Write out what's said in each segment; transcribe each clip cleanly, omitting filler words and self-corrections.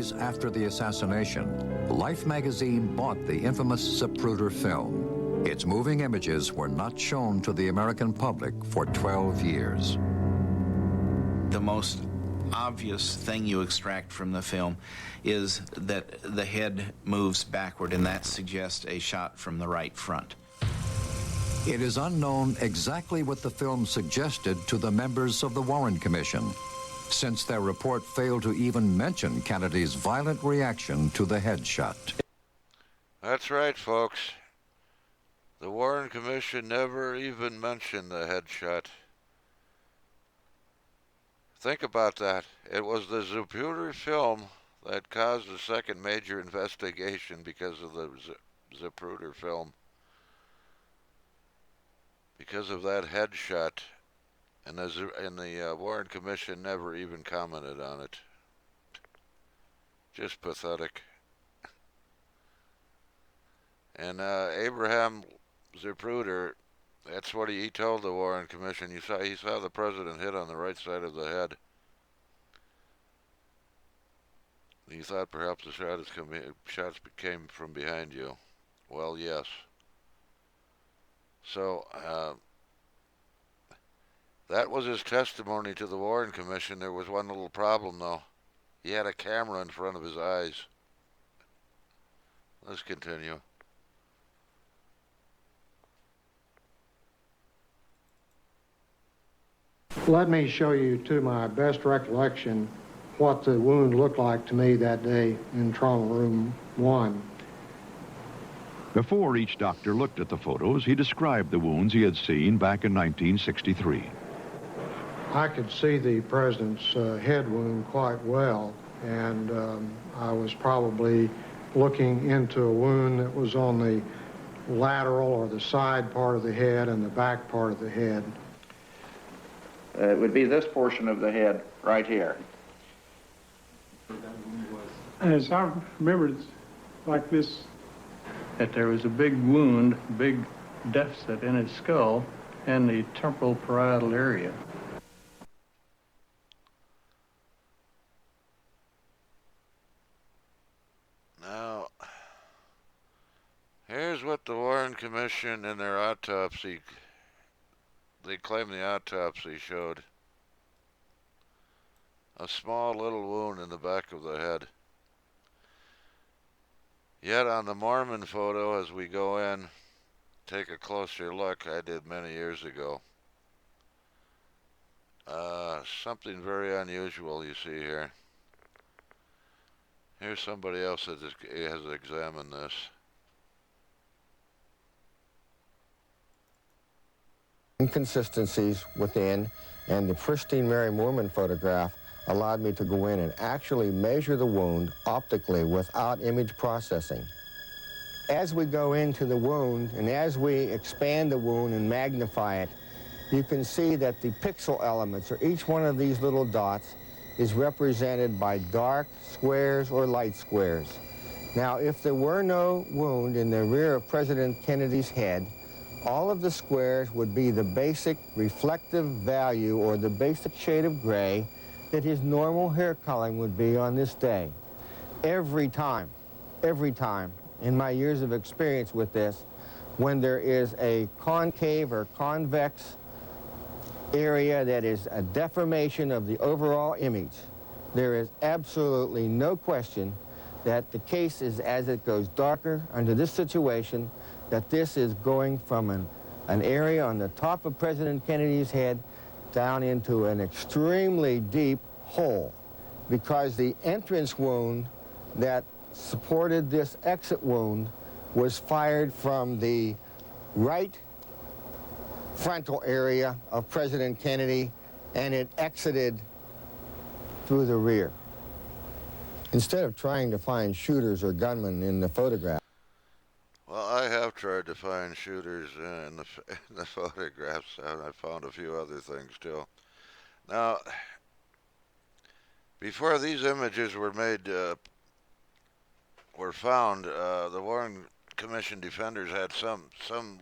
days after the assassination, Life magazine bought the infamous Zapruder film. Its moving images were not shown to the American public for 12 years. The most obvious thing you extract from the film is that the head moves backward, and that suggests a shot from the right front. It is unknown exactly what the film suggested to the members of the Warren Commission, since their report failed to even mention Kennedy's violent reaction to the headshot. That's right, folks. The Warren Commission never even mentioned the headshot. Think about that. It was the Zapruder film that caused the second major investigation because of the Zapruder film. Because of that headshot, and the Warren Commission never even commented on it. Just pathetic. And Abraham Zapruder, that's what he told the Warren Commission. He saw the president hit on the right side of the head. He thought perhaps the shots came from behind you. Well, yes. So, that was his testimony to the Warren Commission. There was one little problem, though. He had a camera in front of his eyes. Let's continue. Let me show you, to my best recollection, what the wound looked like to me that day in trauma room 1. Before each doctor looked at the photos, he described the wounds he had seen back in 1963. I could see the president's head wound quite well, and I was probably looking into a wound that was on the lateral or the side part of the head and the back part of the head. It would be this portion of the head right here. As I remember, it's like this, that there was a big wound, big deficit in his skull and the temporal parietal area. Now, here's what the Warren Commission in their autopsy, they claim the autopsy showed. A small little wound in the back of the head. Yet on the Mormon photo, as we go in, take a closer look, I did many years ago. Something very unusual you see here. Here's somebody else that has examined this. Inconsistencies within, and the pristine Mary Moorman photograph allowed me to go in and actually measure the wound optically without image processing. As we go into the wound and as we expand the wound and magnify it, you can see that the pixel elements, or each one of these little dots, is represented by dark squares or light squares. Now, if there were no wound in the rear of President Kennedy's head, all of the squares would be the basic reflective value or the basic shade of gray that his normal hair coloring would be on this day. Every time, in my years of experience with this, when there is a concave or convex area that is a deformation of the overall image, there is absolutely no question that the case is, as it goes darker under this situation, that this is going from an area on the top of President Kennedy's head down into an extremely deep hole, because the entrance wound that supported this exit wound was fired from the right frontal area of President Kennedy, and it exited through the rear. Instead of trying to find shooters or gunmen in the photograph. Well, I have tried to find shooters in the photographs, and I found a few other things too. Now, before these images were made, were found, the Warren Commission defenders had some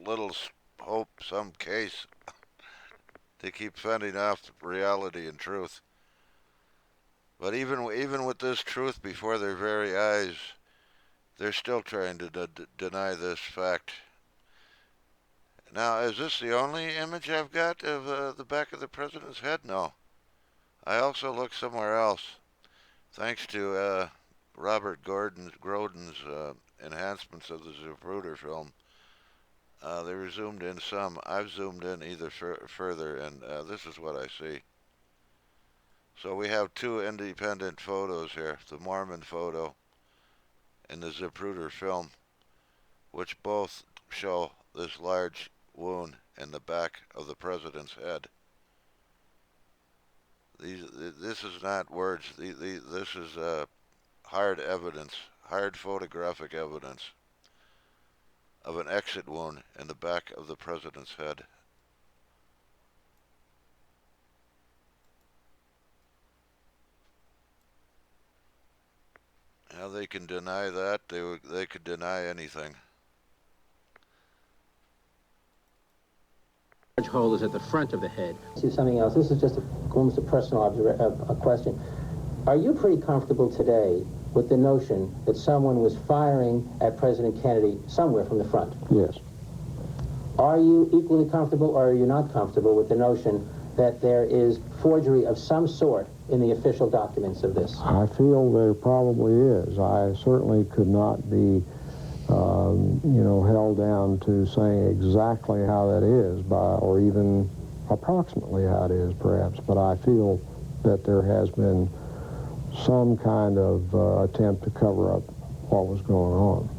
little hope, some case to keep fending off reality and truth. But even with this truth before their very eyes, they're still trying to deny this fact. Now, is this the only image I've got of the back of the president's head? No. I also looked somewhere else. Thanks to Robert Grodin's enhancements of the Zapruder film, they were zoomed in some. I've zoomed in either further, and this is what I see. So we have two independent photos here, the Mormon photo and the Zapruder film, which both show this large wound in the back of the president's head. This is not words. This is hard evidence, hard photographic evidence of an exit wound in the back of the president's head. How they can deny that? They could deny anything. Large hole is at the front of the head. See something else. This is just almost a personal a question. Are you pretty comfortable today with the notion that someone was firing at President Kennedy somewhere from the front? Yes. Are you equally comfortable, or are you not comfortable with the notion that there is forgery of some sort in the official documents of this? I feel there probably is. I certainly could not be, held down to saying exactly how that is, or even approximately how it is, perhaps. But I feel that there has been some kind of attempt to cover up what was going on.